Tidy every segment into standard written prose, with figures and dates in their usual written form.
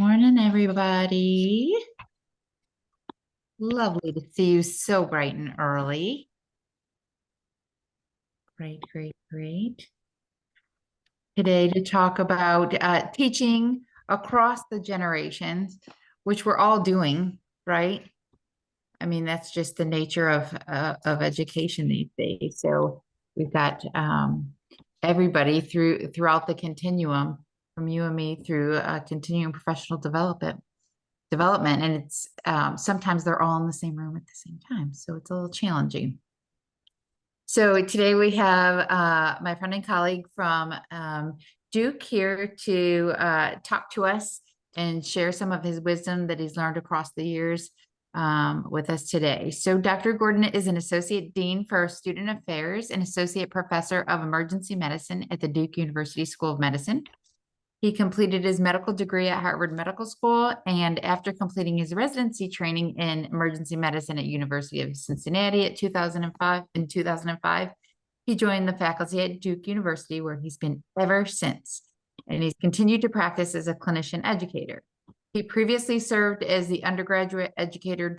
Morning, everybody. Lovely to see you so bright and early. Great, great, great. Today to talk about teaching across the generations, which we're all doing, right? I mean, that's just the nature of education these days. So we've got everybody throughout the continuum, from you and me through continuing professional development, and it's sometimes they're all in the same room at the same time, so it's a little challenging. So today we have my friend and colleague from Duke here to talk to us and share some of his wisdom that he's learned across the years with us today. So Dr. Gordon is an associate dean for student affairs and associate professor of emergency medicine at the Duke University School of Medicine. He completed his medical degree at Harvard Medical School, and after completing his residency training in emergency medicine at University of Cincinnati in 2005, he joined the faculty at Duke University, where he's been ever since, and he's continued to practice as a clinician educator. He previously served as the undergraduate educator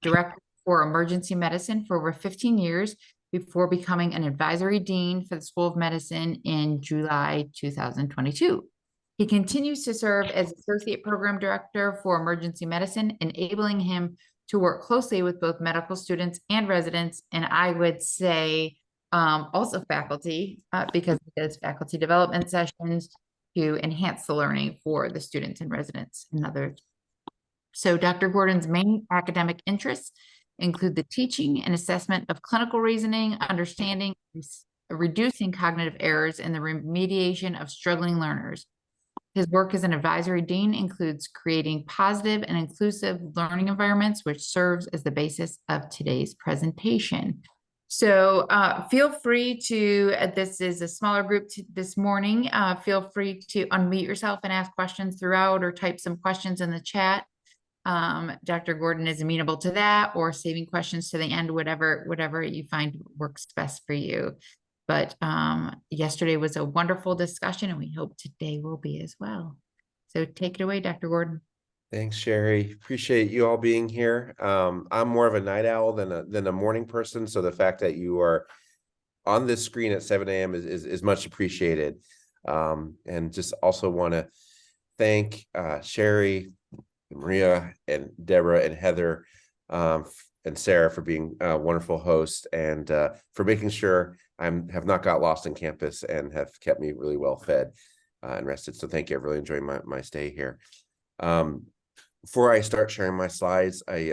director for emergency medicine for over 15 years before becoming an advisory dean for the School of Medicine in July 2022. He continues to serve as Associate Program Director for Emergency Medicine, enabling him to work closely with both medical students and residents, and I would say also faculty, because he does faculty development sessions to enhance the learning for the students and residents and others. So Dr. Gordon's main academic interests include the teaching and assessment of clinical reasoning, understanding, reducing cognitive errors, and the remediation of struggling learners. His work as an advisory dean includes creating positive and inclusive learning environments, which serves as the basis of today's presentation. So feel free to, this is a smaller group this morning, feel free to unmute yourself and ask questions throughout or type some questions in the chat. Dr. Gordon is amenable to that, or saving questions to the end, whatever you find works best for you. But yesterday was a wonderful discussion, and we hope today will be as well. So take it away, Dr. Gordon. Thanks, Sherry. Appreciate you all being here. I'm more of a night owl than a morning person, so the fact that you are on this screen at 7 a.m. is much appreciated. And just also want to thank Sherry, Maria, and Deborah, and Heather, and Sarah for being wonderful hosts, and for making sure I have not got lost in campus and have kept me really well fed and rested. So thank you. I've really enjoyed my stay here. Before I start sharing my slides, I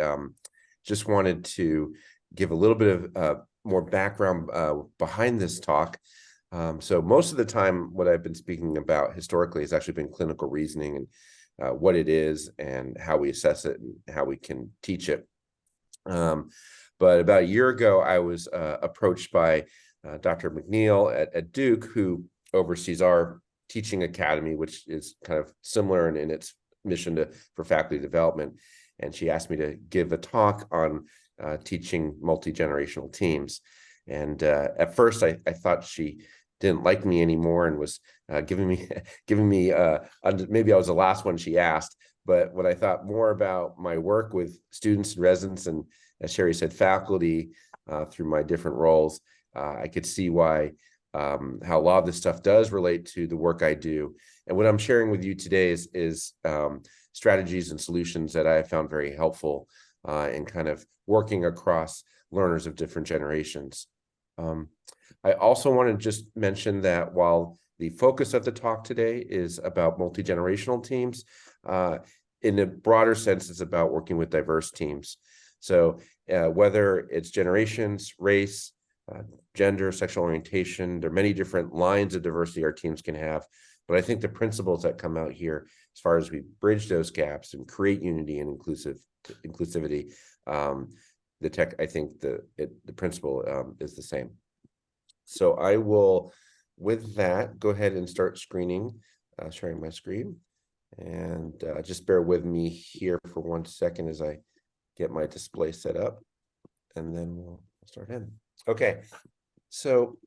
just wanted to give a little bit of more background behind this talk. So most of the time, what I've been speaking about historically has actually been clinical reasoning and what it is and how we assess it and how we can teach it. But about a year ago, I was approached by Dr. McNeil at Duke, who oversees our teaching academy, which is kind of similar in its mission for faculty development. And she asked me to give a talk on teaching multi-generational teams. And at first, I thought she didn't like me anymore and was giving me maybe I was the last one she asked. But when I thought more about my work with students and residents, and as Sherry said, faculty through my different roles, I could see why how a lot of this stuff does relate to the work I do. And what I'm sharing with you today is strategies and solutions that I have found very helpful in kind of working across learners of different generations. I also want to just mention that while the focus of the talk today is about multi-generational teams, in a broader sense, it's about working with diverse teams. So whether it's generations, race, gender, sexual orientation, there are many different lines of diversity our teams can have. But I think the principles that come out here, as far as we bridge those gaps and create unity and inclusivity, I think the principle is the same. So I will, with that, go ahead and start sharing my screen. And just bear with me here for 1 second as I get my display set up, and then we'll start in. Okay, so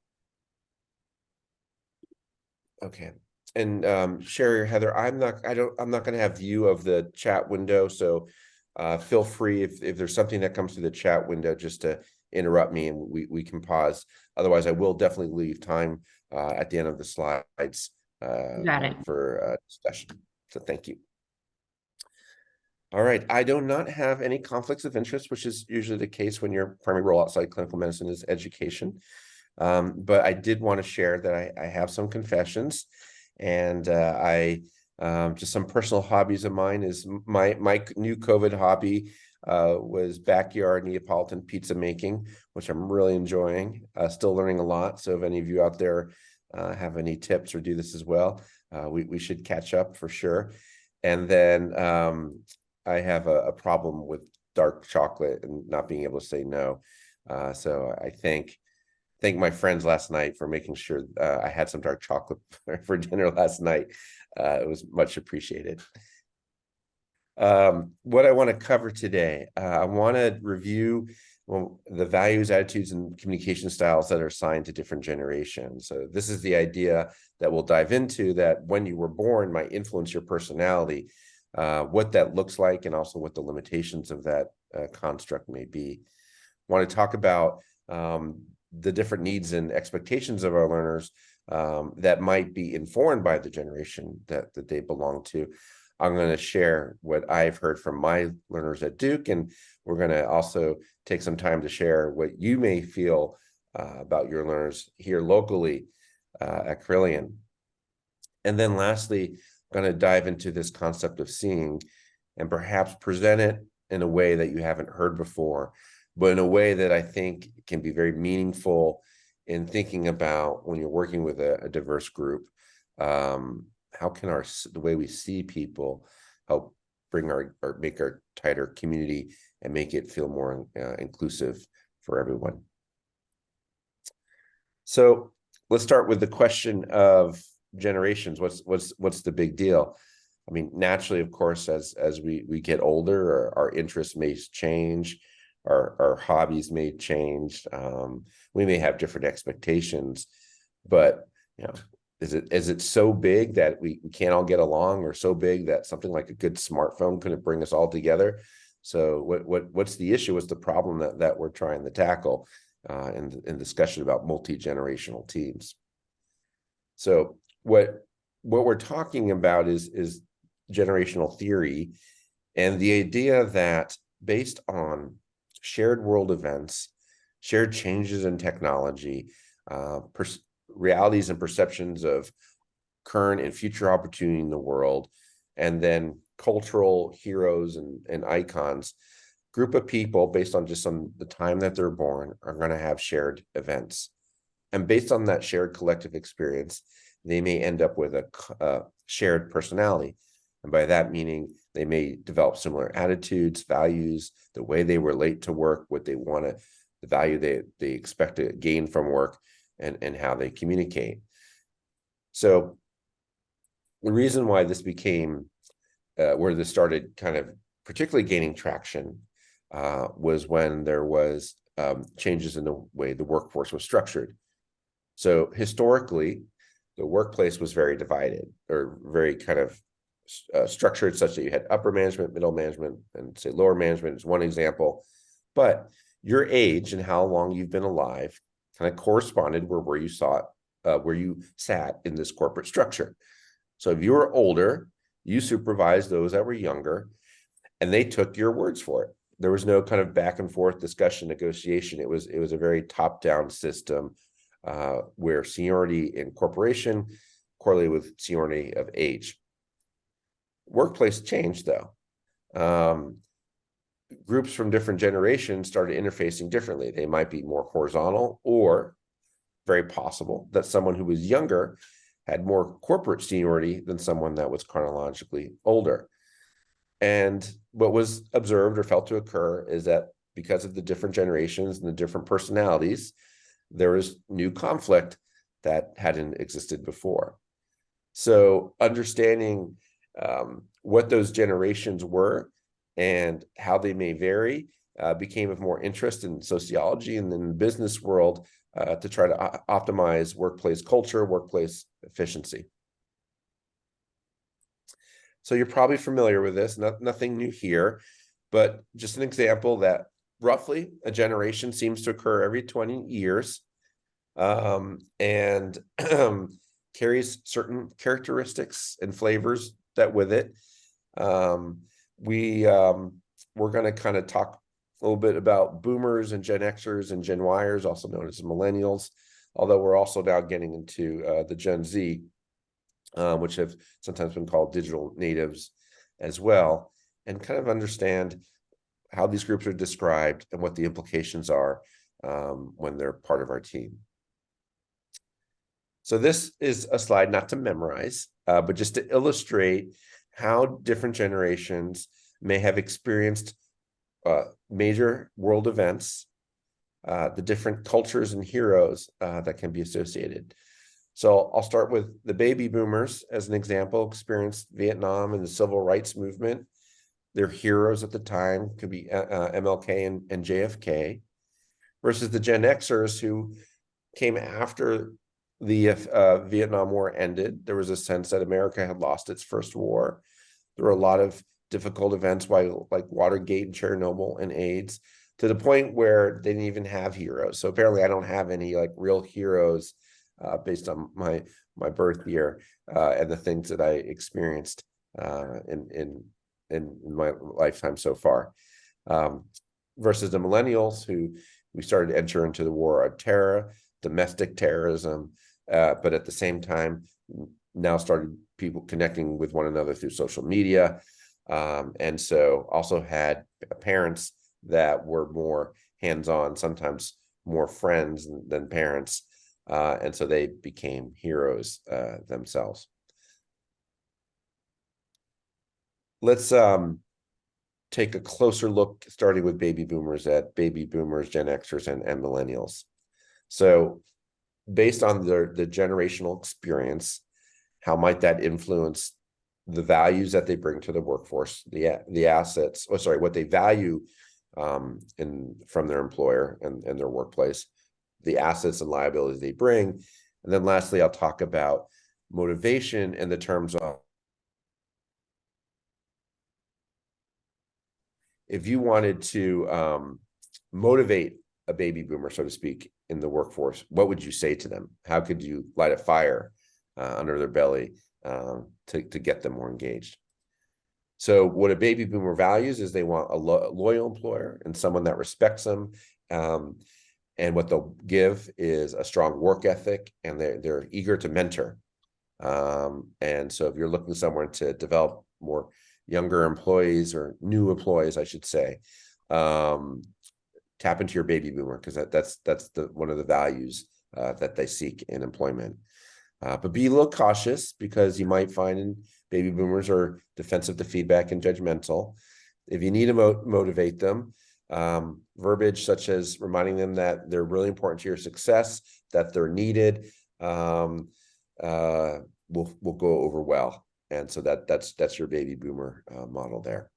Sherry or Heather, I'm not going to have view of the chat window, so feel free if there's something that comes through the chat window just to interrupt me, and we can pause. Otherwise, I will definitely leave time at the end of the slides Got it. for discussion. So thank you. All right, I do not have any conflicts of interest, which is usually the case when your primary role outside clinical medicine is education. But I did want to share that I have some confessions, and I just some personal hobbies of mine is my new COVID hobby was backyard Neapolitan pizza making, which I'm really enjoying. Still learning a lot. So if any of you out there have any tips or do this as well, we should catch up for sure. And then I have a problem with dark chocolate and not being able to say no. So I thank my friends last night for making sure I had some dark chocolate for dinner last night. It was much appreciated. What I want to cover today, I want to review the values, attitudes, and communication styles that are assigned to different generations. So this is the idea that we'll dive into, that when you were born might influence your personality, what that looks like, and also what the limitations of that construct may be. I want to talk about the different needs and expectations of our learners that might be informed by the generation that they belong to. I'm going to share what I've heard from my learners at Duke, and we're going to also take some time to share what you may feel about your learners here locally at Carilion. And then lastly, I'm going to dive into this concept of seeing and perhaps present it in a way that you haven't heard before, but in a way that I think can be very meaningful in thinking about when you're working with a diverse group. How can the way we see people help bring make our tighter community and make it feel more inclusive for everyone? So let's start with the question of generations. What's the big deal? I mean, naturally, of course, as we get older, our interests may change, our hobbies may change. We may have different expectations, but is it so big that we can't all get along, or so big that something like a good smartphone couldn't bring us all together? So what's the issue? What's the problem that we're trying to tackle in discussion about multi-generational teams? So what we're talking about is generational theory, and the idea that based on shared world events, shared changes in technology, realities and perceptions of current and future opportunity in the world, and then cultural heroes and icons, group of people based on just the time that they're born are going to have shared events. And based on that shared collective experience, they may end up with a shared personality. And by that meaning, they may develop similar attitudes, values, the way they relate to work, what they want to, the value they expect to gain from work, and how they communicate. So the reason why this became, where this started kind of particularly gaining traction, was when there was changes in the way the workforce was structured. So historically, the workplace was very divided, or very kind of structured such that you had upper management, middle management, and say lower management is one example. But your age and how long you've been alive kind of corresponded where you sat in this corporate structure. So if you were older, you supervised those that were younger, and they took your words for it. There was no kind of back and forth discussion, negotiation. It was a very top-down system where seniority in corporation correlated with seniority of age. Workplace changed, though. Groups from different generations started interfacing differently. They might be more horizontal, or very possible that someone who was younger had more corporate seniority than someone that was chronologically older. And what was observed or felt to occur is that because of the different generations and the different personalities, there was new conflict that hadn't existed before. So understanding what those generations were and how they may vary became of more interest in sociology and in the business world to try to optimize workplace culture, workplace efficiency. So you're probably familiar with this, nothing new here, but just an example that roughly a generation seems to occur every 20 years, and carries certain characteristics and flavors that with it. We're going to kind of talk a little bit about boomers and Gen Xers and Gen Yers, also known as millennials, although we're also now getting into the Gen Z, which have sometimes been called digital natives as well, and kind of understand how these groups are described and what the implications are when they're part of our team. So this is a slide not to memorize, but just to illustrate how different generations may have experienced major world events, the different cultures and heroes that can be associated. So I'll start with the baby boomers as an example, experienced Vietnam and the civil rights movement. Their heroes at the time could be MLK and JFK, versus the Gen Xers who came after the Vietnam War ended. There was a sense that America had lost its first war. There were a lot of difficult events like Watergate and Chernobyl and AIDS, to the point where they didn't even have heroes. So apparently I don't have any like real heroes based on my birth year and the things that I experienced in my lifetime so far. Versus the millennials, who we started to enter into the war on terror, domestic terrorism, but at the same time now started people connecting with one another through social media, and so also had parents that were more hands-on, sometimes more friends than parents, and so they became heroes themselves. Let's take a closer look, starting with baby boomers, at baby boomers, Gen Xers, and millennials. So based on the generational experience, how might that influence the values that they bring to the workforce, the assets, what they value from their employer and their workplace, the assets and liabilities they bring. And then lastly, I'll talk about motivation in the terms of, if you wanted to motivate a baby boomer, so to speak, in the workforce, what would you say to them? How could you light a fire under their belly to get them more engaged? So what a baby boomer values is they want a loyal employer and someone that respects them. And what they'll give is a strong work ethic, and they're eager to mentor. And so if you're looking somewhere to develop more younger employees, or new employees, I should say, tap into your baby boomer, because that's one of the values that they seek in employment. But be a little cautious, because you might find baby boomers are defensive to feedback and judgmental. If you need to motivate them, verbiage such as reminding them that they're really important to your success, that they're needed, will go over well. And so that's your baby boomer model there.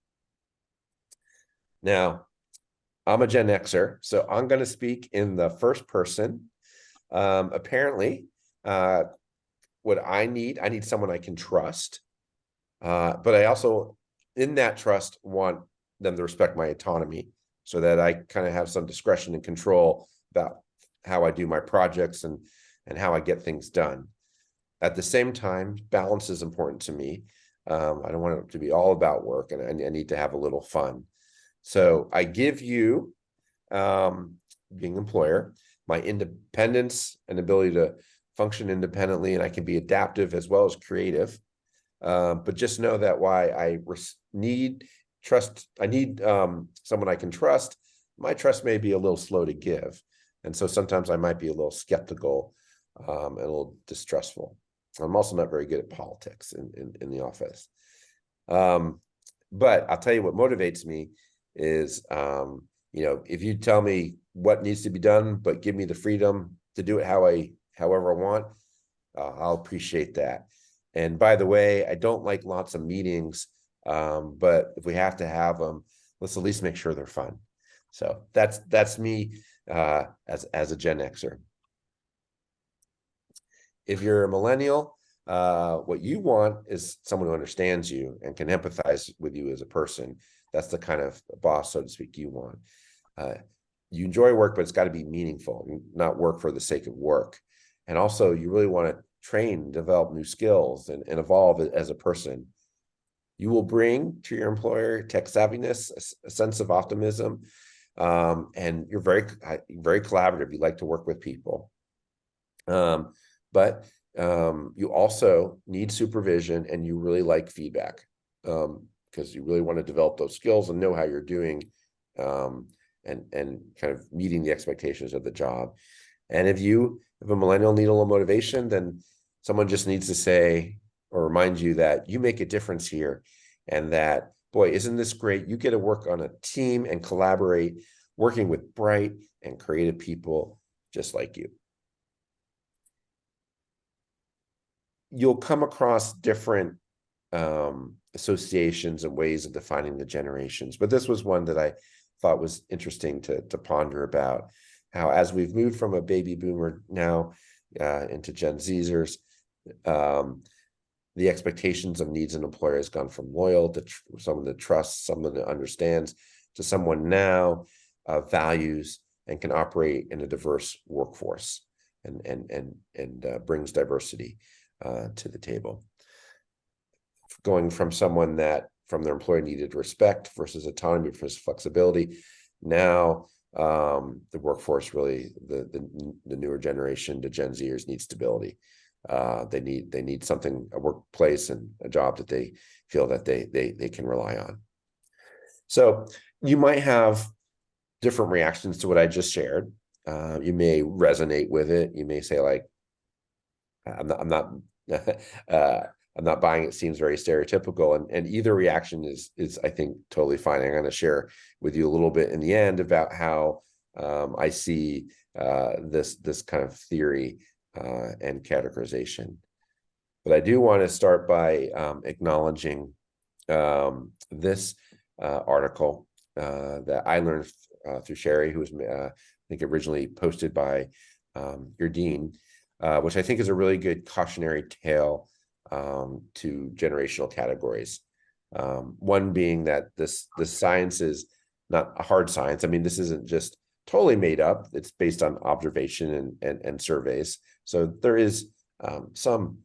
Now, I'm a Gen Xer, so I'm going to speak in the first person. Apparently, what I need someone I can trust, but I also, in that trust, want them to respect my autonomy, so that I kind of have some discretion and control about how I do my projects and how I get things done. At the same time, balance is important to me. I don't want it to be all about work, and I need to have a little fun. So I give you, being employer, my independence and ability to function independently, and I can be adaptive as well as creative. But just know that why I need someone I can trust. My trust may be a little slow to give, and so sometimes I might be a little skeptical and a little distrustful. I'm also not very good at politics in the office. But I'll tell you what motivates me is, if you tell me what needs to be done, but give me the freedom to do it however I want, I'll appreciate that. And by the way, I don't like lots of meetings, but if we have to have them, let's at least make sure they're fun. So that's me as a Gen Xer. If you're a millennial, What you want is someone who understands you and can empathize with you as a person. That's the kind of boss, so to speak, you want. You enjoy work, but it's got to be meaningful, not work for the sake of work. And also, you really want to train, develop new skills, and evolve as a person. You will bring to your employer tech savviness, a sense of optimism, and you're very collaborative. You like to work with people, but you also need supervision, and you really like feedback, because you really want to develop those skills and know how you're doing, and kind of meeting the expectations of the job. And if a millennial need a little motivation, then someone just needs to say or remind you that you make a difference here, and that, boy, isn't this great? You get to work on a team and collaborate, working with bright and creative people just like you. You'll come across different associations and ways of defining the generations, but this was one that I thought was interesting to ponder about, how as we've moved from a baby boomer now into Gen Zers, the expectations of needs an employer has gone from loyal to someone that trusts, someone that understands, to someone now values and can operate in a diverse workforce, and brings diversity to the table. Going from someone that from their employer needed respect versus autonomy versus flexibility, now the workforce, really the newer generation, the Gen Zers, need stability. They need something, a workplace and a job that they feel that they can rely on. So you might have different reactions to what I just shared. You may resonate with it. You may say, like, I'm not I'm not buying it. Seems very stereotypical, and either reaction is I think totally fine. I'm going to share with you a little bit in the end about how I see this kind of theory and categorization. But I do want to start by acknowledging this article that I learned through Sherry, who was I think originally posted by your dean, which I think is a really good cautionary tale to generational categories. One being that this science is not a hard science. I mean, this isn't just totally made up. It's based on observation and surveys. So there is some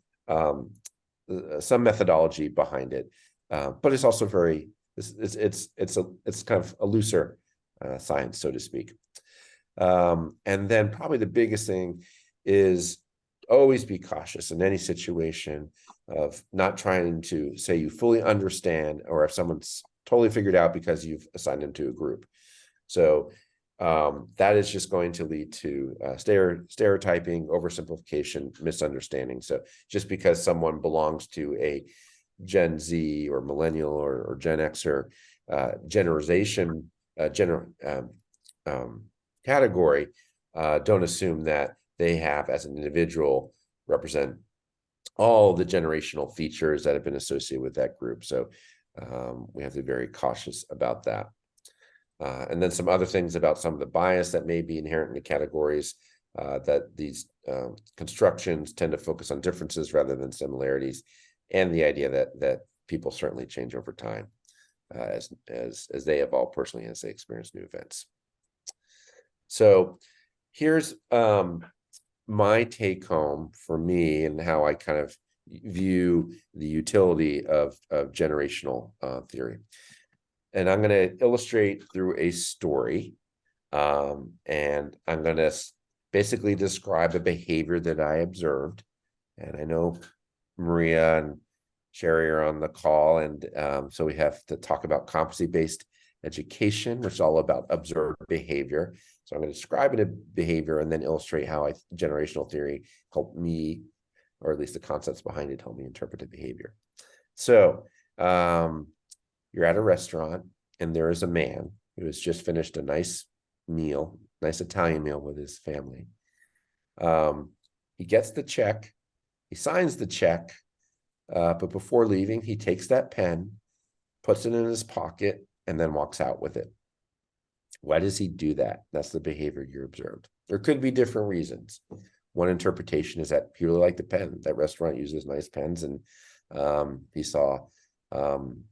methodology behind it, but it's also very it's kind of a looser science, so to speak. And then probably the biggest thing is always be cautious in any situation of not trying to say you fully understand, or if someone's totally figured out because you've assigned them to a group. So that is just going to lead to stereotyping, oversimplification, misunderstanding. So just because someone belongs to a Gen Z or millennial or Gen Xer category, don't assume that they have, as an individual, represent all the generational features that have been associated with that group. So we have to be very cautious about that. And then some other things about some of the bias that may be inherent in the categories, that these constructions tend to focus on differences rather than similarities, and the idea that people certainly change over time as they evolve personally, as they experience new events. So here's my take home for me, and how I kind of view the utility of generational theory. And I'm going to illustrate through a story, and I'm going to basically describe a behavior that I observed. And I know Maria and Sherry are on the call, and so we have to talk about competency-based education, which is all about observed behavior. So I'm going to describe a behavior and then illustrate how generational theory helped me, or at least the concepts behind it, help me interpret the behavior. So you're at a restaurant, and there is a man who has just finished a nice meal, nice Italian meal with his family. He gets the check, he signs the check, but before leaving, he takes that pen, puts it in his pocket, and then walks out with it. Why does he do that? That's the behavior you observed. There could be different reasons. One interpretation is that he really liked the pen. That restaurant uses nice pens, and he saw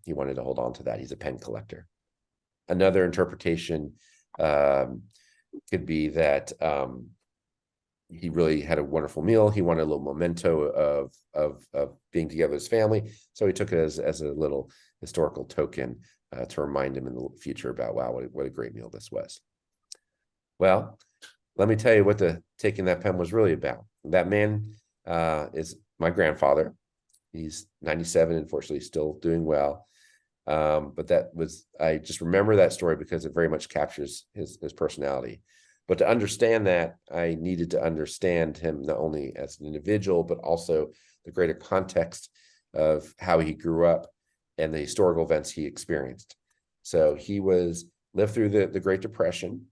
he wanted to hold on to that. He's a pen collector. Another interpretation could be that he really had a wonderful meal. He wanted a little memento of being together with his family, so he took it as a little historical token to remind him in the future about, wow, what a great meal this was. Well, let me tell you what taking that pen was really about. That man is my grandfather. He's 97, unfortunately, still doing well. But I just remember that story because it very much captures his personality. But to understand that, I needed to understand him not only as an individual, but also the greater context of how he grew up and the historical events he experienced. So he lived through the Great Depression.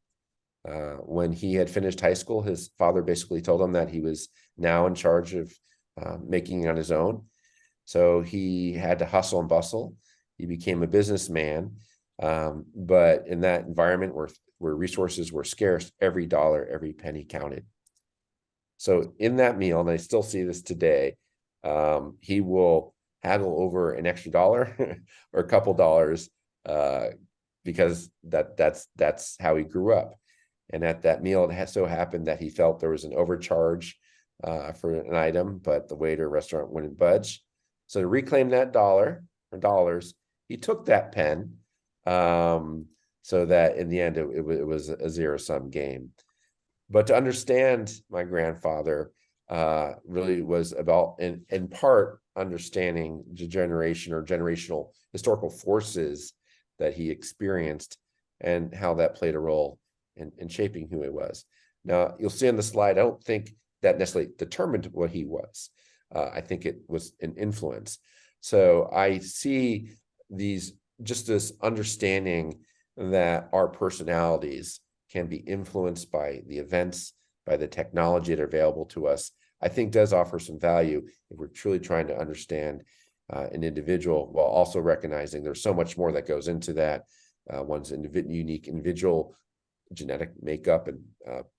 When he had finished high school, his father basically told him that he was now in charge of making it on his own. So he had to hustle and bustle. He became a businessman, but in that environment where resources were scarce, every dollar, every penny counted. So in that meal, and I still see this today, he will haggle over an extra dollar or a couple dollars because that's how he grew up. And at that meal, it so happened that he felt there was an overcharge for an item, but the waiter restaurant wouldn't budge. So to reclaim that dollar or dollars, he took that pen, so that in the end, it was a zero-sum game. But to understand my grandfather really was about, in part, understanding the generation or generational historical forces that he experienced and how that played a role in shaping who he was. Now, you'll see on the slide, I don't think that necessarily determined what he was. I think it was an influence. So I see this understanding that our personalities can be influenced by the events, by the technology that are available to us, I think does offer some value if we're truly trying to understand an individual, while also recognizing there's so much more that goes into that. One's unique individual genetic makeup and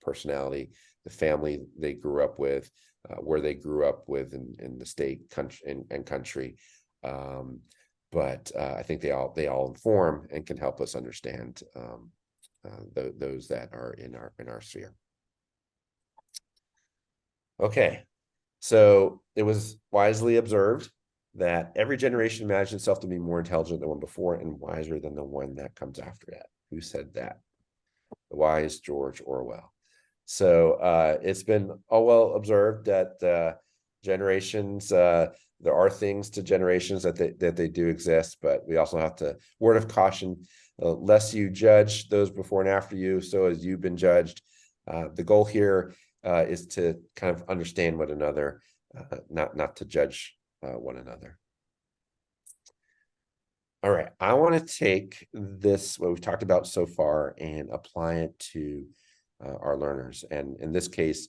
personality, the family they grew up with, where they grew up with in the state, country, and country. But I think they all inform and can help us understand those that are in our sphere. Okay, so it was wisely observed that every generation imagines itself to be more intelligent than one before and wiser than the one that comes after it. Who said that? The wise George Orwell. So it's been well observed that generations, there are things to generations that they do exist, but we also have to, word of caution, lest you judge those before and after you, so as you've been judged. The goal here is to kind of understand one another, not to judge one another. All right, I want to take this, what we've talked about so far, and apply it to our learners, and in this case,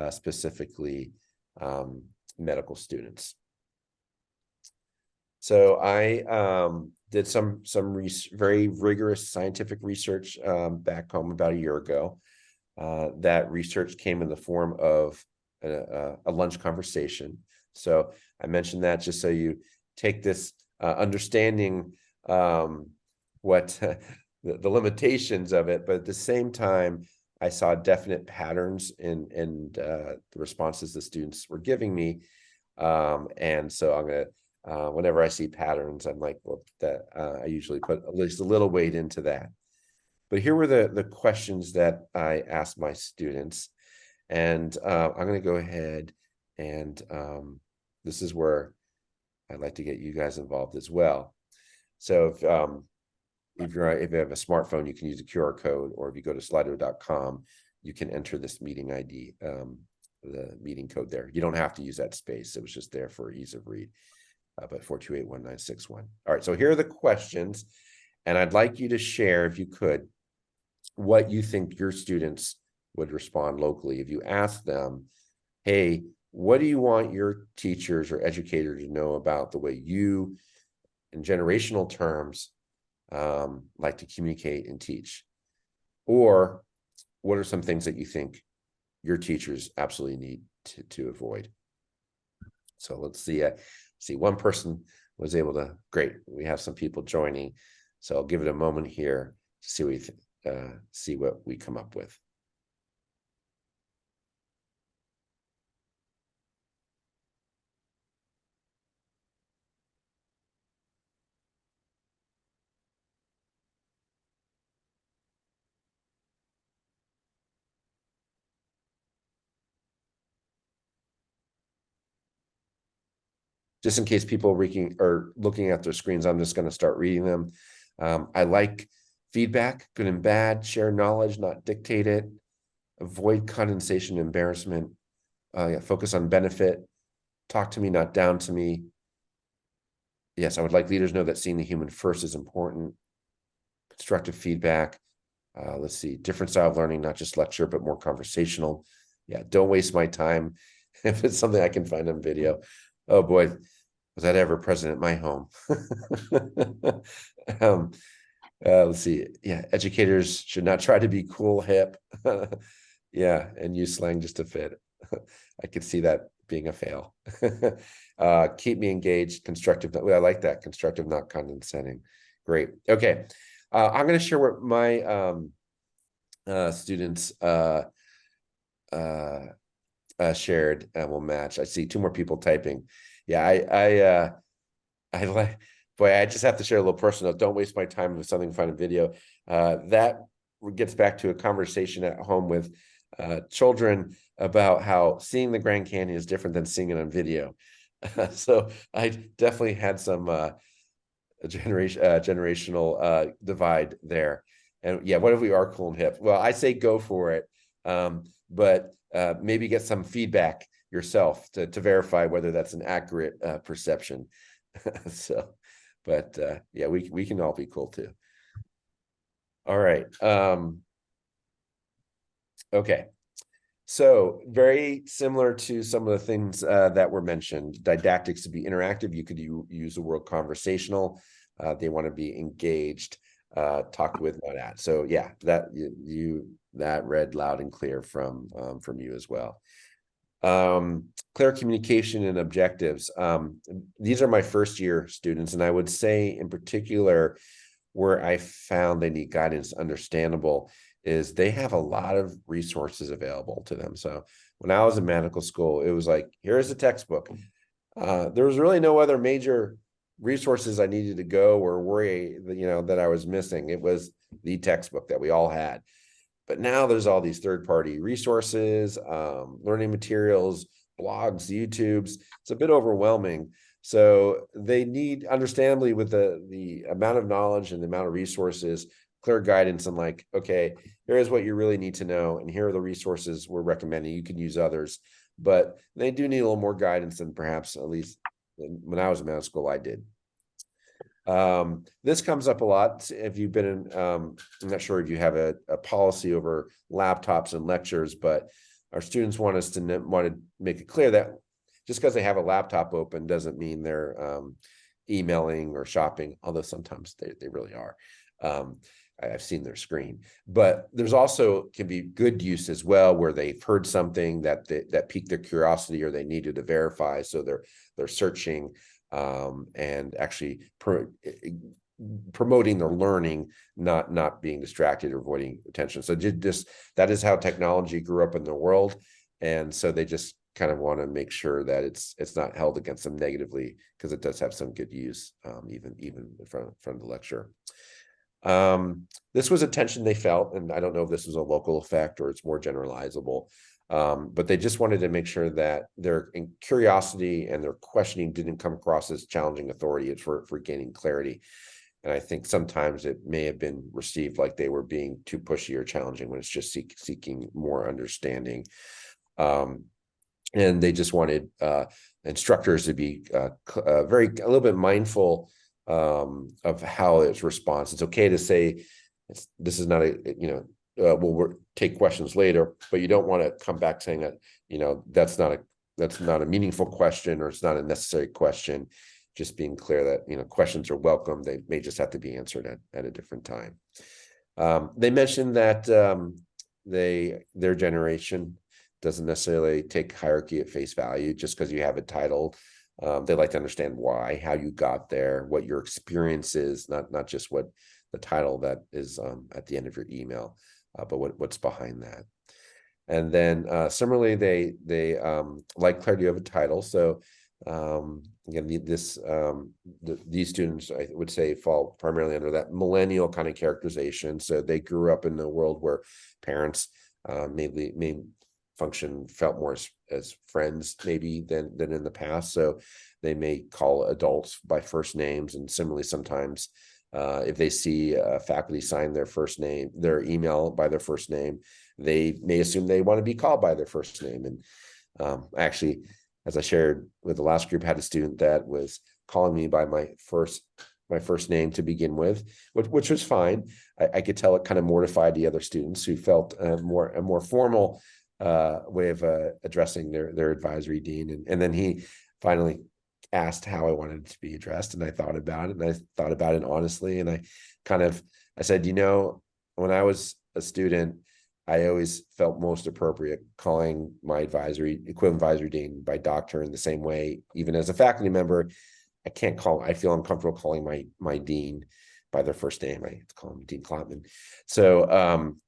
specifically medical students. So I did some very rigorous scientific research back home about a year ago. That research came in the form of a lunch conversation. So I mentioned that just so you take this understanding what the limitations of it, but at the same time, I saw definite patterns in the responses the students were giving me. And so I'm going to, whenever I see patterns, I'm like, well, I usually put at least a little weight into that. But here were the questions that I asked my students. And I'm going to go ahead and this is where I'd like to get you guys involved as well. So if you have a smartphone, you can use the QR code, or if you go to slido.com, you can enter this meeting ID, the meeting code there. You don't have to use that space. It was just there for ease of read, but 4281961. All right, so here are the questions, and I'd like you to share, if you could, what you think your students would respond locally. If you ask them, hey, what do you want your teachers or educators to know about the way you, in generational terms, like to communicate and teach? Or what are some things that you think your teachers absolutely need to avoid. So let's see, one person was able to, great, we have some people joining. So I'll give it a moment here to see what we come up with. Just in case people are looking at their screens, I'm just going to start reading them. I like feedback, good and bad, share knowledge, not dictate it, avoid condensation, embarrassment, focus on benefit, talk to me, not down to me. Yes, I would like leaders to know that seeing the human first is important. Constructive feedback. Let's see, different style of learning, not just lecture, but more conversational. Yeah, don't waste my time if it's something I can find on video. Oh boy, was that ever present at my home? Let's see. Yeah, educators should not try to be cool, hip. Yeah, and use slang just to fit. I could see that being a fail. Keep me engaged, constructive. I like that, constructive, not condescending. Great. Okay. I'm going to share what my students shared and will match. I see 2 more people typing. Yeah, I like, boy, I just have to share a little personal. Don't waste my time with something find a video. That gets back to a conversation at home with children about how seeing the Grand Canyon is different than seeing it on video. So I definitely had some generational divide there. And yeah, what if we are cool and hip? Well, I say go for it, but maybe get some feedback yourself to verify whether that's an accurate perception. So, but yeah, we can all be cool too. All right. Okay. So very similar to some of the things that were mentioned, didactics to be interactive. You could use the word conversational. They want to be engaged, talked with, not at. So yeah, that read loud and clear from you as well. Clear communication and objectives. These are my first year students, and I would say in particular where I found they need guidance understandable is they have a lot of resources available to them. So when I was in medical school, it was like, here's a textbook. There was really no other major resources I needed to go or worry that, that I was missing. It was the textbook that we all had. But now there's all these third-party resources, learning materials, blogs, YouTubes. It's a bit overwhelming. So they need, understandably, with the amount of knowledge and the amount of resources, clear guidance and like, okay, here's what you really need to know. And here are the resources we're recommending. You can use others, but they do need a little more guidance than perhaps, at least when I was in medical school, I did. This comes up a lot. If you've been in, I'm not sure if you have a policy over laptops and lectures, but our students want us to make it clear that just because they have a laptop open doesn't mean they're emailing or shopping, although sometimes they really are. I've seen their screen, but there's also can be good use as well, where they've heard something that piqued their curiosity or they needed to verify. So they're searching and actually promoting their learning, not being distracted or avoiding attention. So just that is how technology grew up in the world. And so they just kind of want to make sure that it's not held against them negatively, because it does have some good use, even in front of the lecture. This was a tension they felt, and I don't know if this was a local effect or it's more generalizable, but they just wanted to make sure that their curiosity and their questioning didn't come across as challenging authority. It's for gaining clarity. And I think sometimes it may have been received like they were being too pushy or challenging when it's just seeking more understanding. And they just wanted instructors to be a little bit mindful of how it's response. It's okay to say this is not we'll take questions later, but you don't want to come back saying that that's not a meaningful question or it's not a necessary question. Just being clear that questions are welcome. They may just have to be answered at a different time. They mentioned that their generation, doesn't necessarily take hierarchy at face value just because you have a title. They like to understand why, how you got there, what your experience is, not just what the title that is at the end of your email, but what's behind that. And then similarly, they like clarity of a title. So again, these students, I would say, fall primarily under that millennial kind of characterization. So they grew up in a world where parents may felt more as friends maybe than in the past. So they may call adults by first names, and similarly sometimes if they see faculty sign their email by their first name, they may assume they want to be called by their first name. And actually, as I shared with the last group, had a student that was calling me by my first name to begin with, which was fine. I could tell it kind of mortified the other students who felt a more formal way of addressing their advisory dean. And then he finally asked how I wanted it to be addressed, and I thought about it, and I thought about it honestly, and I said, when I was a student, I always felt most appropriate calling my equivalent advisory dean by doctor in the same way. Even as a faculty member, I feel uncomfortable calling my dean by their first name. I have to call him Dean Klotman. So,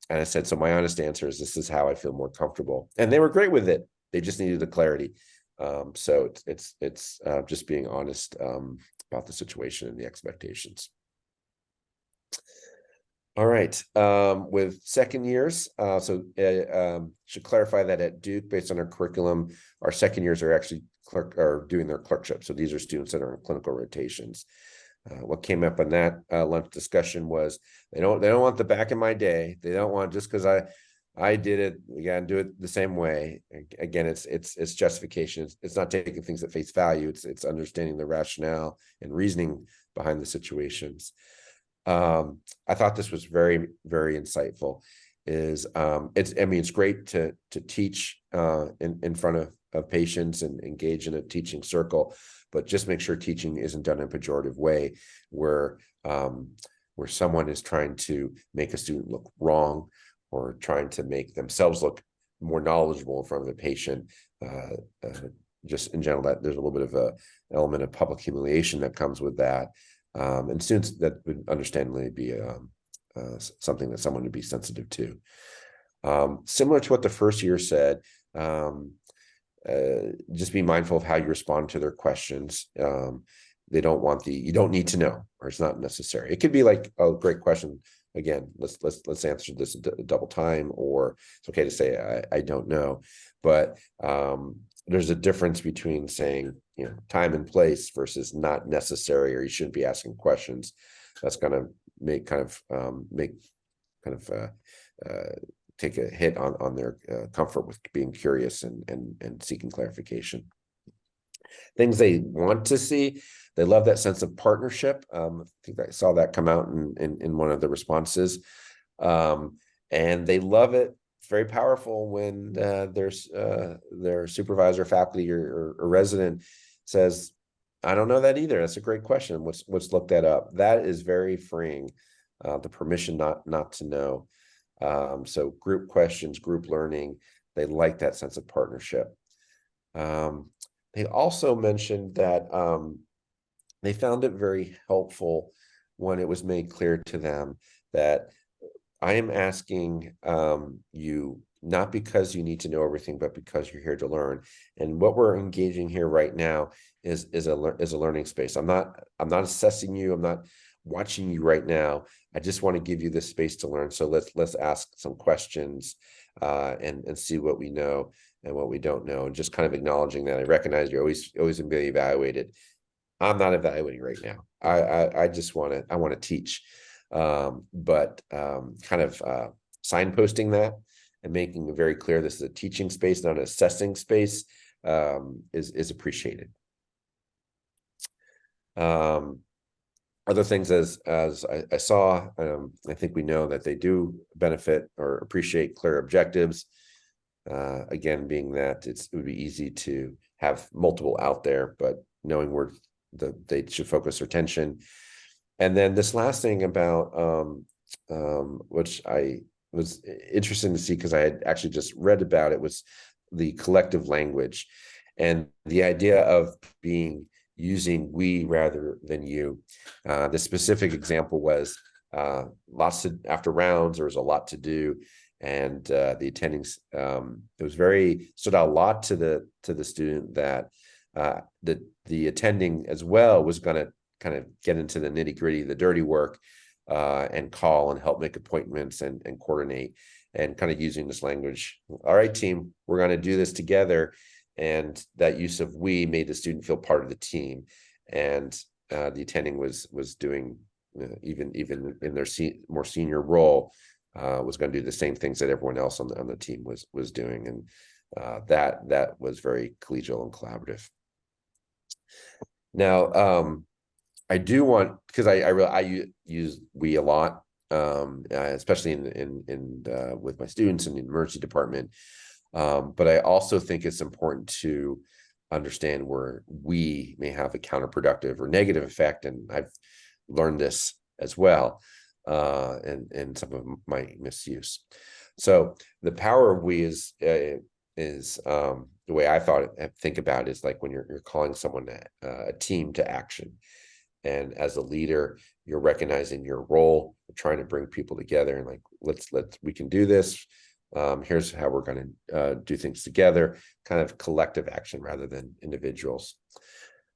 and I said, so my honest answer is this is how I feel more comfortable. And they were great with it. They just needed the clarity. So it's just being honest about the situation and the expectations. All right, with second years, should clarify that at Duke, based on our curriculum, our second years are actually doing their clerkship. So these are students that are in clinical rotations. What came up in that lunch discussion was they don't want the back in my day. They don't want just because I did it, we got to do it the same way. Again, it's justification. It's not taking things at face value. It's understanding the rationale and reasoning behind the situations. I thought this was very, very insightful. It's great to teach in front of patients and engage in a teaching circle, but just make sure teaching isn't done in a pejorative way where someone is trying to make a student look wrong or trying to make themselves look more knowledgeable in front of a patient. Just in general, that there's a little bit of a element of public humiliation that comes with that. And students, that would understandably be something that someone would be sensitive to. Similar to what the first year said, just be mindful of how you respond to their questions. They don't want you don't need to know, or it's not necessary. It could be like, oh, great question. Again, let's answer this a double time, or it's okay to say I don't know. But there's a difference between saying time and place versus not necessary, or you shouldn't be asking questions. That's going to take a hit on their comfort with being curious and seeking clarification. Things they want to see, they love that sense of partnership. I think I saw that come out in one of the responses, and they love it. It's very powerful when their supervisor, faculty, or resident says, "I don't know that either. That's a great question. Let's look that up." That is very freeing. The permission not to know. So group questions, group learning, they like that sense of partnership. They also mentioned that they found it very helpful when it was made clear to them that I am asking you not because you need to know everything, but because you're here to learn. And what we're engaging here right now is a learning space. I'm not assessing you. I'm not watching you right now. I just want to give you this space to learn. So let's ask some questions and see what we know and what we don't know, and just kind of acknowledging that I recognize you're always going to be evaluated. I'm not evaluating right now. I just want to teach, but kind of signposting that and making it very clear this is a teaching space, not an assessing space, is appreciated. Other things, as I saw, I think we know that they do benefit or appreciate clear objectives. Again, being that it would be easy to have multiple out there, but knowing where they should focus their attention. And then this last thing about which I was interested to see because I had actually just read about it, was the collective language, and the idea of using we rather than you. The specific example was after rounds, there was a lot to do, and the attendings, it was stood out a lot to the student that the attending as well was going to kind of get into the nitty gritty, the dirty work, and call and help make appointments and coordinate, and kind of using this language. All right, team, we're going to do this together. And that use of we made the student feel part of the team. And the attending was doing, even in their more senior role, was going to do the same things that everyone else on the team was doing. And that was very collegial and collaborative. Now, I do want, because I use we a lot, especially in with my students in the emergency department. But I also think it's important to understand where we may have a counterproductive or negative effect, and I've learned this as well, and some of my misuse. So the power of we is the way I think about it is like when you're calling someone a team to action. And as a leader, you're recognizing your role, trying to bring people together, and like, we can do this. Here's how we're going to do things together, kind of collective action rather than individuals.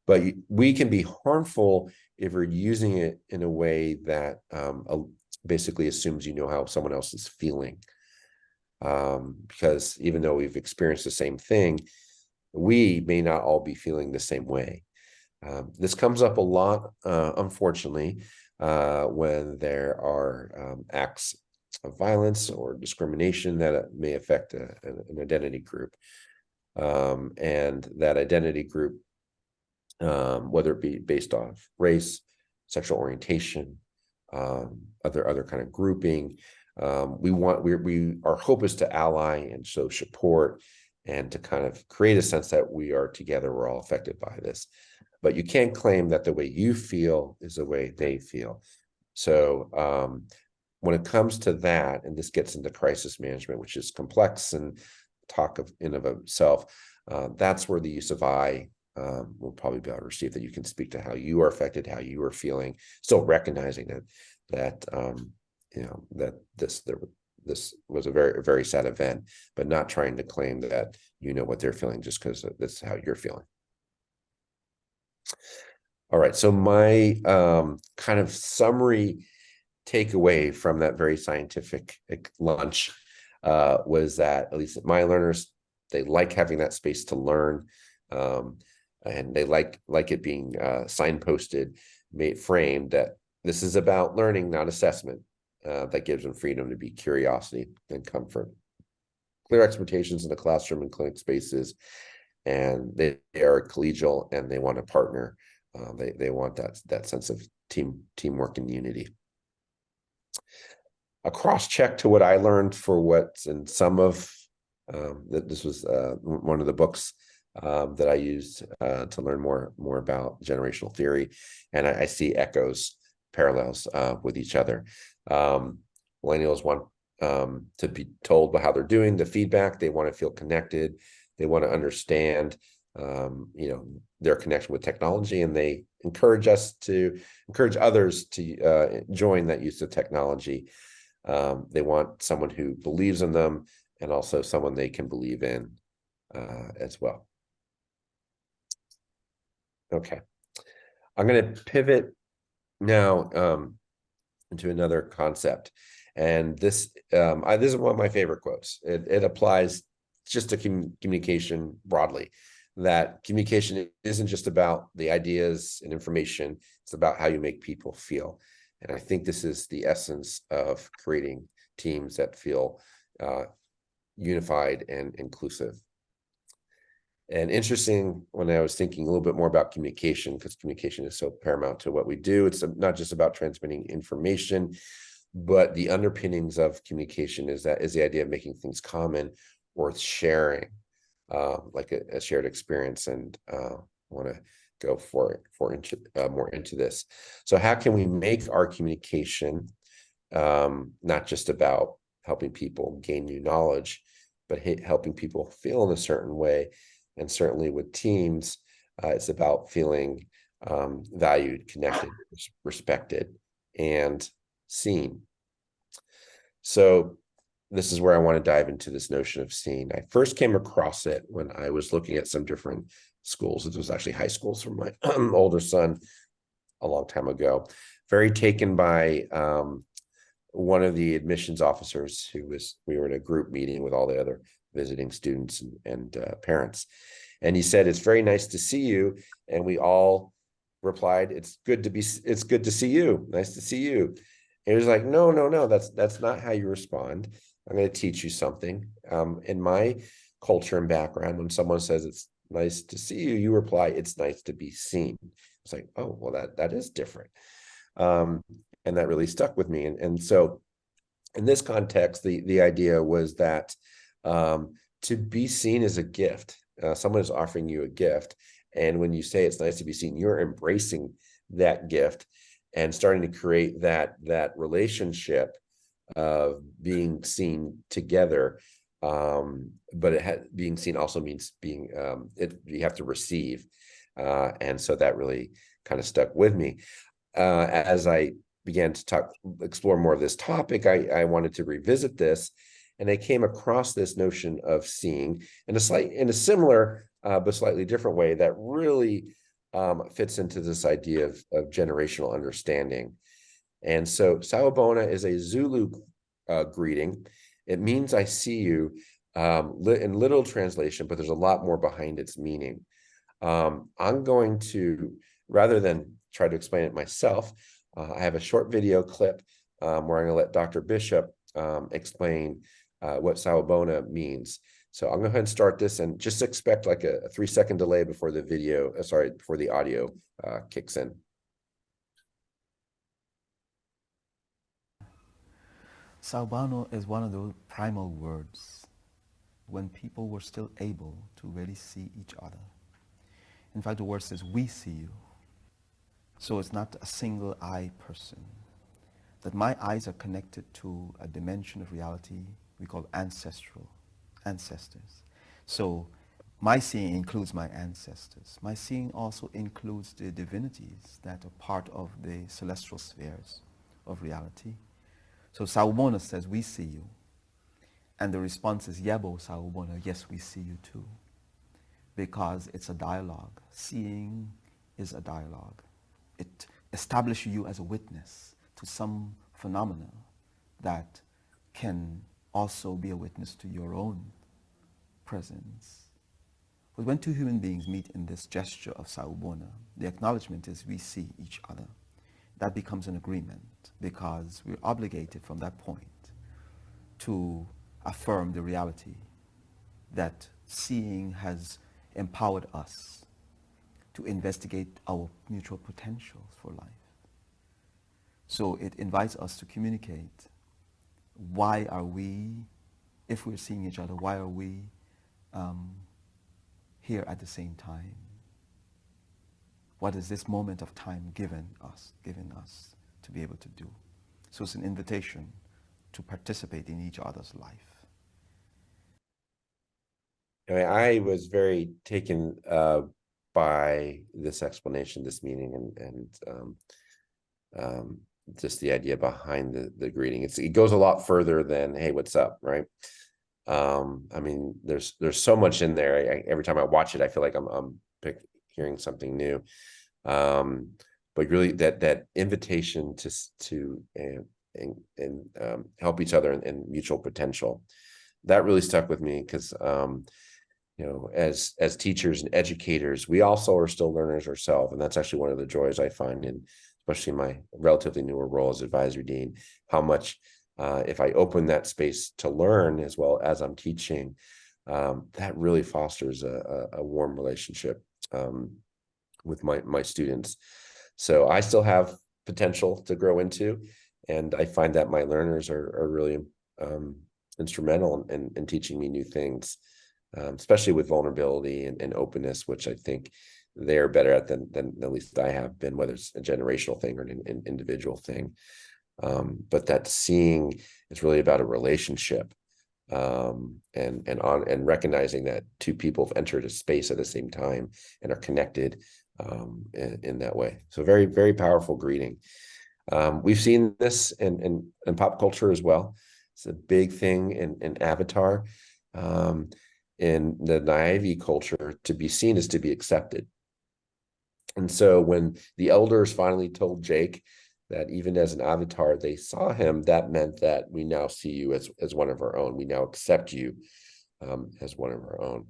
But we can be harmful if we're using it in a way that basically assumes you know how someone else is feeling. Because even though we've experienced the same thing, we may not all be feeling the same way. This comes up a lot, unfortunately, when there are acts of violence or discrimination that may affect an identity group. And that identity group, whether it be based off race, sexual orientation, other kind of grouping, our hope is to ally and show support, and to kind of create a sense that we are together, we're all affected by this. But you can't claim that the way you feel is the way they feel. So when it comes to that, and this gets into crisis management, which is complex and talk of in of itself, that's where the use of I will probably be able to receive, that you can speak to how you are affected, how you are feeling, still recognizing that this was a very, very sad event, but not trying to claim that you know what they're feeling just because that's how you're feeling. All right, so my kind of summary takeaway from that very scientific lunch was that, at least my learners, they like having that space to learn, and they like it being signposted, framed that this is about learning, not assessment. That gives them freedom to be curiosity and comfort. Clear expectations in the classroom and clinic spaces, and they are collegial and they want to partner. They want that sense of teamwork and unity. A cross check to what I learned for what's in some of this was one of the books that I used to learn more about generational theory, and I see parallels with each other. Millennials want to be told about how they're doing, the feedback. They want to feel connected. They want to understand, their connection with technology, and they encourage others to join that use of technology. They want someone who believes in them, and also someone they can believe in as well. Okay, I'm going to pivot now into another concept, and this is one of my favorite quotes. It applies just to communication broadly, that communication isn't just about the ideas and information, it's about how you make people feel. And I think this is the essence of creating teams that feel unified and inclusive. And interesting, when I was thinking a little bit more about communication, because communication is so paramount to what we do, it's not just about transmitting information, but the underpinnings of communication is the idea of making things common, worth sharing, like a shared experience. And I want to go more into this. So how can we make our communication not just about helping people gain new knowledge, but helping people feel in a certain way. And certainly with teams, it's about feeling valued, connected, respected, and seen. So this is where I want to dive into this notion of seen. I first came across it when I was looking at some different schools. It was actually high schools for my older son a long time ago. Very taken by one of the admissions officers we were in a group meeting with all the other visiting students and parents. And he said, "It's very nice to see you." And we all replied, it's good to see you. Nice to see you. And he was like, no, that's not how you respond. I'm going to teach you something. In my culture and background, when someone says it's nice to see you, you reply, it's nice to be seen. It's like, oh, well, that is different. And that really stuck with me. And so in this context, the idea was that to be seen is a gift. Someone is offering you a gift. And when you say it's nice to be seen, you're embracing that gift and starting to create that relationship of being seen together. But being seen also means being you have to receive. And so that really kind of stuck with me. As I began to explore more of this topic, I wanted to revisit this, and I came across this notion of seeing in a similar but slightly different way that really fits into this idea of generational understanding. And so Sawubona is a Zulu greeting. It means I see you in literal translation, but there's a lot more behind its meaning. I'm going to, rather than try to explain it myself, I have a short video clip where I'm going to let Dr. Bishop explain what Sawubona means. So I'm going to go ahead and start this, and just expect like a 3-second delay before the before the audio kicks in. Sawubona is one of those primal words when people were still able to really see each other. In fact, the word says, we see you. So it's not a single eye person. That my eyes are connected to a dimension of reality we call ancestors. So my seeing includes my ancestors. My seeing also includes the divinities that are part of the celestial spheres of reality. So Sawubona says, we see you. And the response is, Yebo Sawubona, yes, we see you too. Because it's a dialogue. Seeing is a dialogue. It establishes you as a witness to some phenomena that can also be a witness to your own presence. But when two human beings meet in this gesture of Sawubona, the acknowledgement is we see each other. That becomes an agreement because we're obligated from that point to affirm the reality that seeing has empowered us to investigate our mutual potentials for life. So it invites us to communicate. Why are we, if we're seeing each other, why are we here at the same time? What is this moment of time given us to be able to do? So it's an invitation to participate in each other's life. I was very taken by this explanation, this meaning, and just the idea behind the greeting. It goes a lot further than, hey, what's up, right? I mean, there's so much in there. Every time I watch it, I feel like I'm hearing something new. But really, that invitation to help each other in mutual potential, that really stuck with me because as teachers and educators, we also are still learners ourselves, and that's actually one of the joys I find in, especially in my relatively newer role as advisory dean, how much if I open that space to learn as well as I'm teaching, that really fosters a warm relationship with my students. So I still have potential to grow into, and I find that my learners are really instrumental in teaching me new things, especially with vulnerability and openness, which I think they're better at than at least I have been, whether it's a generational thing or an individual thing. But that seeing is really about a relationship. and recognizing that two people have entered a space at the same time and are connected in that way. So very, very powerful greeting. We've seen this in pop culture as well. It's a big thing in Avatar. In the Na'vi culture, to be seen is to be accepted. And so when the elders finally told Jake that even as an avatar, they saw him, that meant that we now see you as one of our own. We now accept you as one of our own.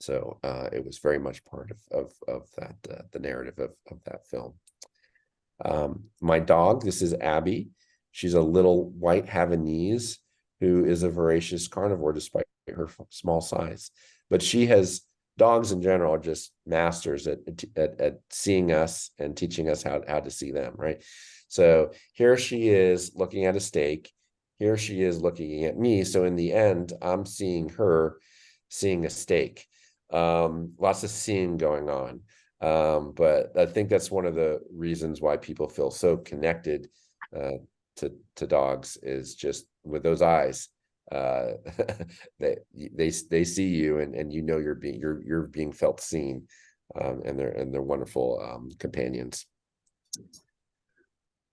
So it was very much part of that, the narrative of that film. My dog, this is Abby. She's a little white Havanese who is a voracious carnivore despite her small size. But dogs in general are just masters at seeing us and teaching us how to see them, right? So here she is looking at a steak. Here she is looking at me. So in the end, I'm seeing her seeing a steak. Lots of seeing going on. But I think that's one of the reasons why people feel so connected to dogs, is just with those eyes. They see you and you know you're being felt seen, and they're wonderful companions.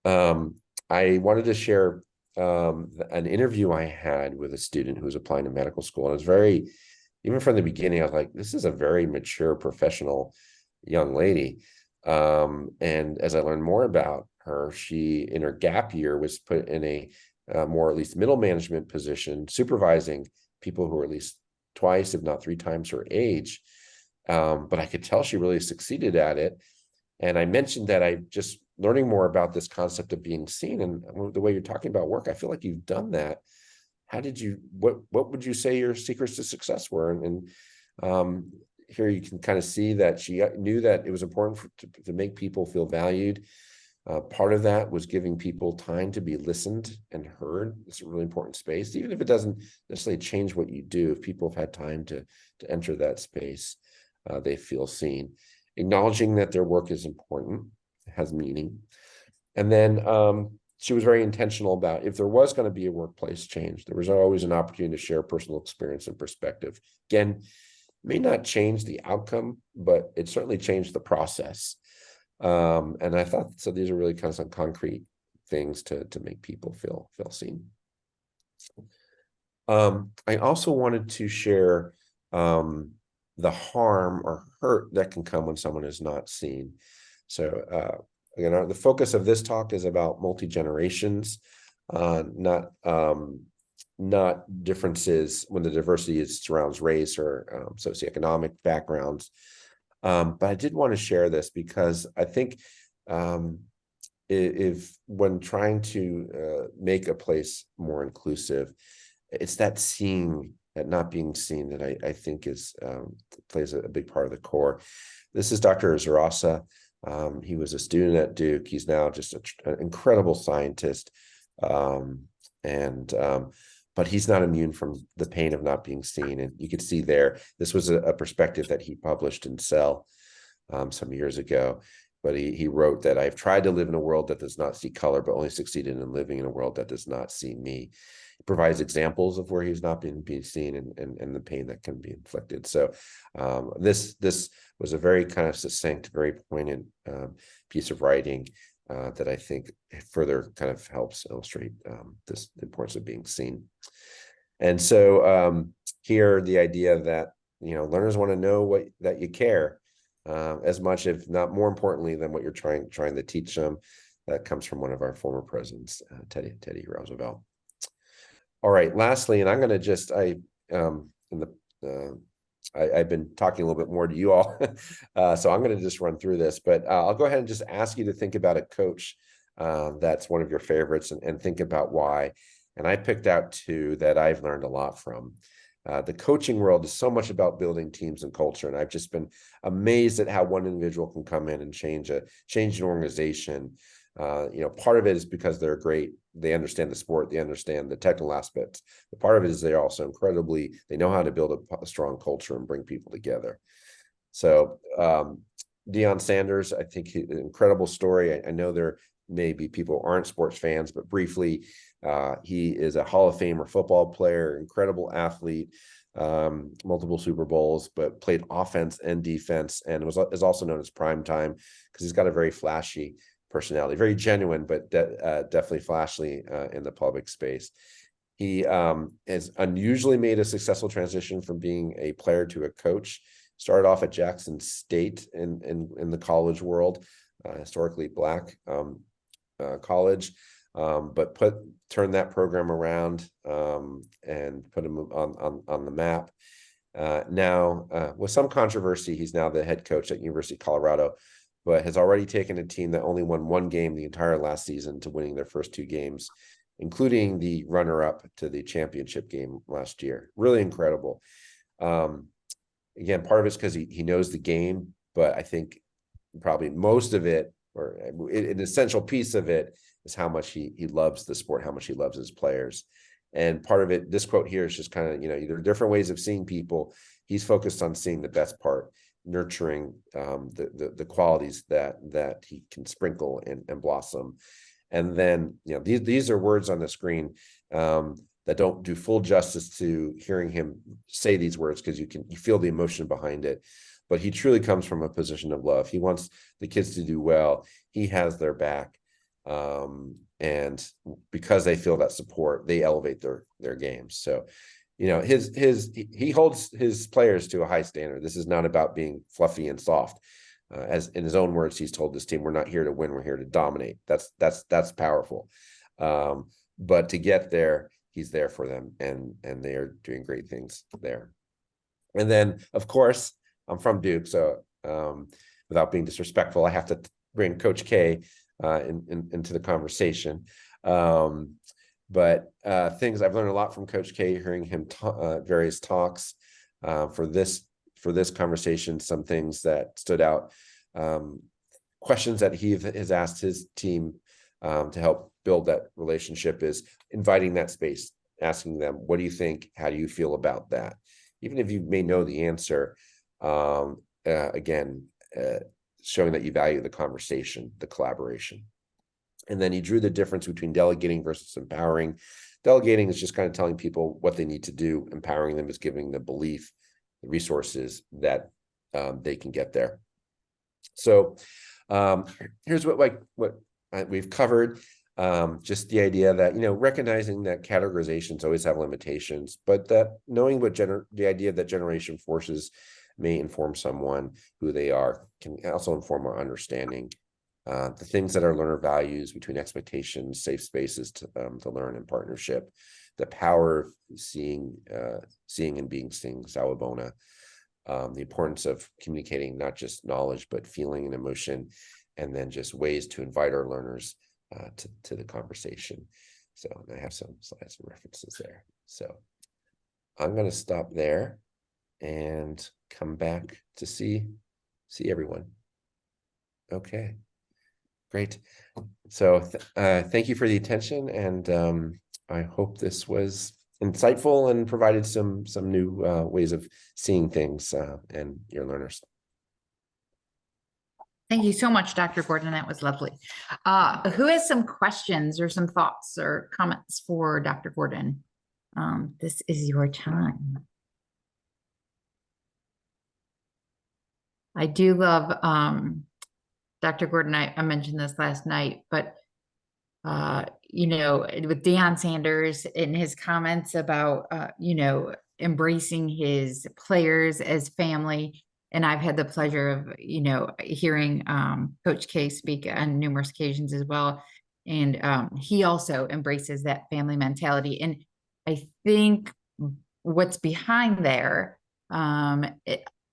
I wanted to share an interview I had with a student who was applying to medical school, and it was very, even from the beginning, I was like, this is a very mature professional young lady. And as I learned more about her, she in her gap year was put in a more at least middle management position, supervising people who are at least twice, if not three times her age. But I could tell she really succeeded at it. And I mentioned that I just learning more about this concept of being seen, and the way you're talking about work, I feel like you've done that. How did you, what would you say your secrets to success were? And here you can kind of see that she knew that it was important to make people feel valued. Part of that was giving people time to be listened and heard. It's a really important space, even if it doesn't necessarily change what you do. If people have had time to enter that space, they feel seen. Acknowledging that their work is important, has meaning. And then she was very intentional about, if there was going to be a workplace change, there was always an opportunity to share personal experience and perspective. Again, may not change the outcome, but it certainly changed the process. And I thought, so these are really kind of some concrete things to make people feel seen. I also wanted to share the harm or hurt that can come when someone is not seen. So again, the focus of this talk is about multi-generations, not differences when the diversity surrounds race or socioeconomic backgrounds. But I did want to share this because I think if when trying to make a place more inclusive, it's that seeing, that not being seen, that I think plays a big part of the core. This is Dr. Zaraza. He was a student at Duke. He's now just an incredible scientist. But he's not immune from the pain of not being seen. And you could see there, this was a perspective that he published in Cell some years ago. But he wrote that I've tried to live in a world that does not see color, but only succeeded in living in a world that does not see me. It provides examples of where he's not being seen and the pain that can be inflicted. So this was a very kind of succinct, very poignant piece of writing that I think further kind of helps illustrate this importance of being seen. And so here, the idea that, learners want to know that you care as much, if not more importantly, than what you're trying to teach them. That comes from one of our former presidents, Teddy Roosevelt. All right, lastly, and I'm going to just, I've been talking a little bit more to you all, so I'm going to just run through this, but I'll go ahead and just ask you to think about a coach that's one of your favorites and think about why. And I picked out two that I've learned a lot from. The coaching world is so much about building teams and culture, and I've just been amazed at how one individual can come in and change an organization. Part of it is because they're great. They understand the sport, they understand the technical aspects. But part of it is they're also they know how to build a strong culture and bring people together. So Deion Sanders, I think, an incredible story. I know there maybe people aren't sports fans, but briefly, he is a Hall of Famer football player, incredible athlete, multiple Super Bowls, but played offense and defense, and is also known as Prime Time because he's got a very flashy personality, very genuine, but definitely flashy in the public space. He has unusually made a successful transition from being a player to a coach. Started off at Jackson State in the college world, historically Black college, but turned that program around and put him on the map. Now, with some controversy, he's now the head coach at University of Colorado, but has already taken a team that only won one game the entire last season to winning their first two games, including the runner-up to the championship game last year. Really incredible. Again, part of it's because he knows the game, but I think probably most of it, or an essential piece of it, is how much he loves the sport, how much he loves his players. And part of it, this quote here is just kind of, there are different ways of seeing people. He's focused on seeing the best part, nurturing the qualities that he can sprinkle and blossom. And then, these are words on the screen that don't do full justice to hearing him say these words, because you feel the emotion behind it. But he truly comes from a position of love. He wants the kids to do well. He has their back. And because they feel that support, they elevate their games. So, he holds his players to a high standard. This is not about being fluffy and soft. As in his own words, he's told this team, "We're not here to win, we're here to dominate." That's powerful. But to get there, he's there for them, and they are doing great things there. And then, of course, I'm from Duke, so without being disrespectful, I have to bring Coach K into the conversation. But things I've learned a lot from Coach K, hearing him various talks for this conversation. Some things that stood out, questions that he has asked his team to help build that relationship, is inviting that space, asking them, "What do you think? How do you feel about that?" Even if you may know the answer, again, showing that you value the conversation, the collaboration. And then he drew the difference between delegating versus empowering. Delegating is just kind of telling people what they need to do. Empowering them is giving the belief, the resources that they can get there. So here's what we've covered. Just the idea that, recognizing that categorizations always have limitations, but that knowing the idea that generation forces may inform someone who they are can also inform our understanding. The things that our learner values between expectations, safe spaces to learn, and partnership, the power of seeing and being seen, sawubona, the importance of communicating not just knowledge, but feeling and emotion, and then just ways to invite our learners to the conversation. So I have some slides and references there. So I'm going to stop there and come back to see everyone. Okay, great. So thank you for the attention, and I hope this was insightful and provided some new ways of seeing things and your learners. Thank you so much, Dr. Gordon. That was lovely. Who has some questions or some thoughts or comments for Dr. Gordon? This is your time. I do love Dr. Gordon. I mentioned this last night, but with Deion Sanders in his comments about embracing his players as family. And I've had the pleasure of, hearing Coach K speak on numerous occasions as well. And he also embraces that family mentality. And I think what's behind there,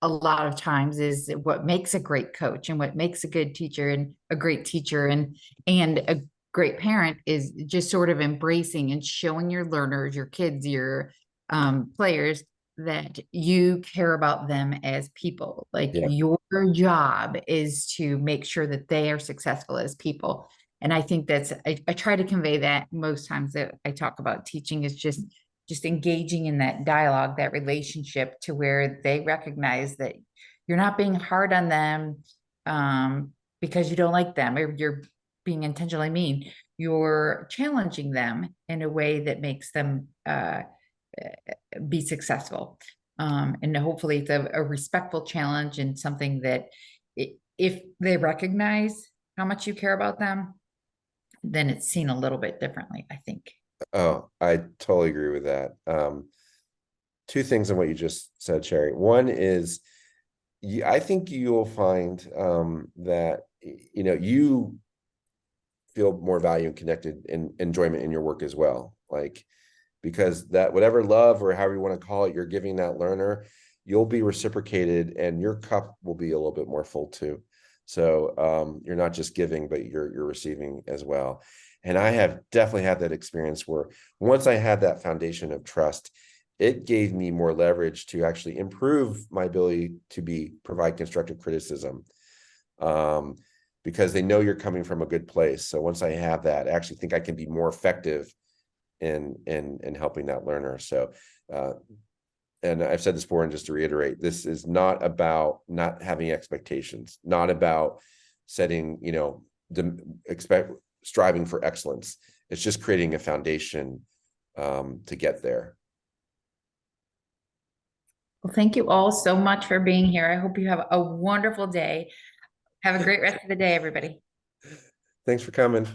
a lot of times, is what makes a great coach and what makes a good teacher and a great teacher and a great parent is just sort of embracing and showing your learners, your kids, your players, that you care about them as people. Like, your job is to make sure that they are successful as people. And I think I try to convey that most times that I talk about teaching, is just engaging in that dialogue, that relationship, to where they recognize that you're not being hard on them because you don't like them, or you're being intentionally mean. You're challenging them in a way that makes them be successful. And hopefully it's a respectful challenge and something that if they recognize how much you care about them, then it's seen a little bit differently, I think. Oh, I totally agree with that. Two things on what you just said, Sherry. One is, I think you'll find that you feel more value and connected and enjoyment in your work as well. Like, because that whatever love or however you want to call it, you're giving that learner, you'll be reciprocated and your cup will be a little bit more full too. So you're not just giving, but you're receiving as well. And I have definitely had that experience where once I had that foundation of trust, it gave me more leverage to actually improve my ability to provide constructive criticism. Because they know you're coming from a good place. So once I have that, I actually think I can be more effective in helping that learner. So and I've said this before, and just to reiterate, this is not about not having expectations, not about setting, striving for excellence. It's just creating a foundation to get there. Well, thank you all so much for being here. I hope you have a wonderful day. Have a great rest of the day, everybody. Thanks for coming.